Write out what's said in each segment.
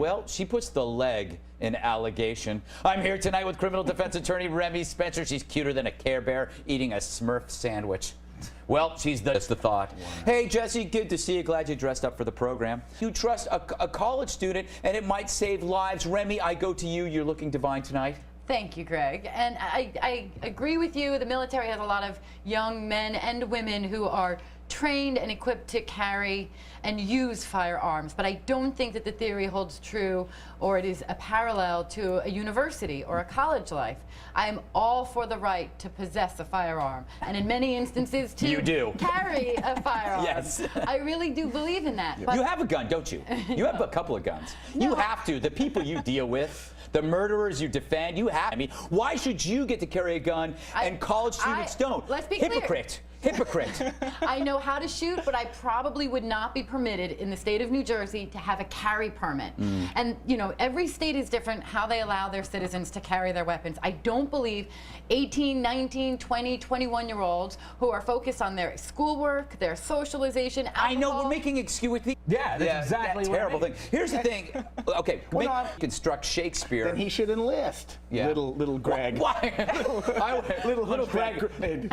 Well, she puts the leg in allegation. I'm here tonight with criminal defense attorney Remi Spencer. She's cuter than a Care Bear eating a Smurf sandwich. Well, that's the thought. Wow. Hey, Jesse, good to see you. Glad you dressed up for the program. You trust a college student, and it might save lives. Remi, I go to you. You're looking divine tonight. Thank you, Greg. And I agree with you. The military has a lot of young men and women who are trained and equipped to carry and use firearms, but I don't think that the theory holds true or it is a parallel to a university or a college life. I am all for the right to possess a firearm, and in many instances to carry a firearm. Yes. I really do believe in that. But you have a gun, don't you? You have a couple of guns. No. You have to. The people you deal with, the murderers you defend, you have. I mean, why should you get to carry a gun and college students don't? Let's be Hypocrite. Clear. Hypocrite. I know how to shoot, but I probably would not be permitted in the state of New Jersey to have a carry permit. And, you know, every state is different how they allow their citizens to carry their weapons. I don't believe 18, 19, 20, 21-year-olds who are focused on their schoolwork, their socialization, alcohol. I know, we're making excuses. Yeah, that's exactly that terrible thing. Here's the thing. Okay, construct Shakespeare. Then he should enlist. Yeah. Little Greg. Why? little Greg.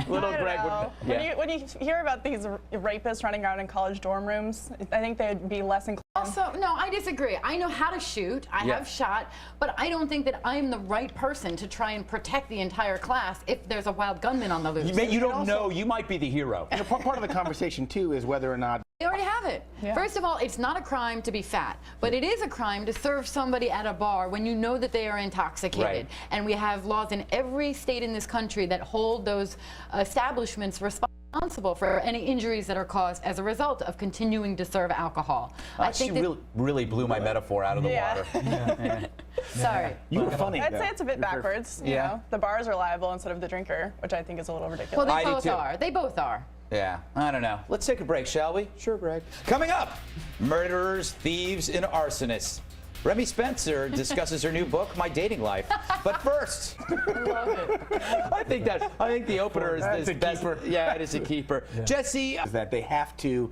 Little Greg would. Yeah. When you hear about these rapists running around in college dorm rooms, I think they'd be less inclined. Also, no, I disagree. I know how to shoot. I have shot, but I don't think that I'm the right person to try and protect the entire class if there's a wild gunman on the loose. You don't know. You might be the hero. And part of the conversation, too, is whether or not they already have it. Yeah. First of all, it's not a crime to be fat, but it is a crime to serve somebody at a bar when you know that they are intoxicated. Right. And we have laws in every state in this country that hold those establishments responsible for any injuries that are caused as a result of continuing to serve alcohol. I think she really blew my metaphor out of the water. Sorry. You were funny. I'd say it's a bit backwards. You know? The bars are liable instead of the drinker, which I think is a little ridiculous. Well, they both are. They both are. Yeah, I don't know. Let's take a break, shall we? Sure, Greg. Coming up, murderers, thieves, and arsonists. Remi Spencer discusses her new book, My Dating Life. But first, Love it. I think the opener is the best. Keeper. Yeah, it is a keeper. Yeah. Jesse, is that they have to.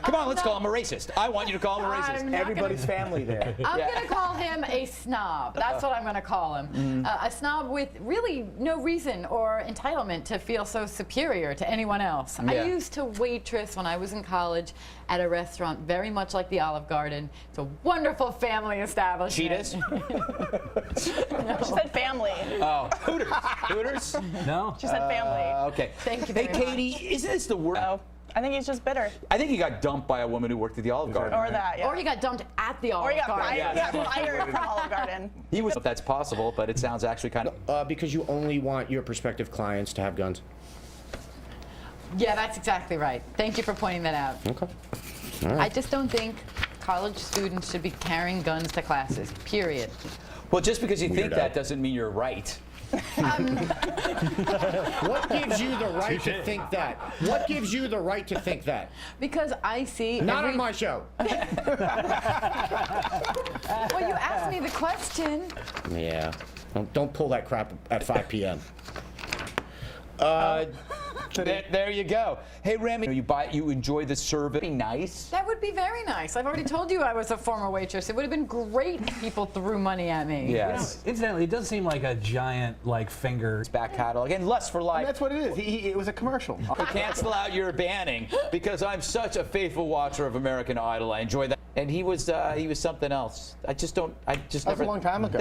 Come on, let's call him a racist. I want you to call him a racist. Everybody's family there. I'm going to call him a snob. That's what I'm going to call him. A snob with really no reason or entitlement to feel so superior to anyone else. Yeah. I used to waitress when I was in college at a restaurant very much like the Olive Garden. It's a wonderful family establishment. Cheetahs? No. She said family. Oh, Hooters. Hooters? No. She said family. Okay. Thank you Hey, very much. Katie, isn't this the worst? No. I think he's just bitter. I think he got dumped by a woman who worked at the Olive Garden. Or that, yeah. Or he got dumped at the Olive Or he got Garden. fired, he got fired from Olive Garden. He was. If that's possible, but it sounds actually kind of. Because you only want your prospective clients to have guns. Yeah, that's exactly right. Thank you for pointing that out. Okay. All right. I just don't think college students should be carrying guns to classes, period. Well, just because you think that doesn't mean you're right. What gives you the right to think that? What gives you the right to think that? Because I see. Not on my show. Well, you asked me the question. Yeah. Don't pull that crap at 5 p.m. There you go. Hey, Remi, you enjoy the service? Be nice. That would be very nice. I've already told you I was a former waitress. It would have been great if people threw money at me. Yes. You know, incidentally, it does seem like a giant, finger. It's back catalog. And Lust for Life. And that's what it is. It was a commercial. Cancel out your banning because I'm such a faithful watcher of American Idol. I enjoy that. And he was something else. That was a long time ago.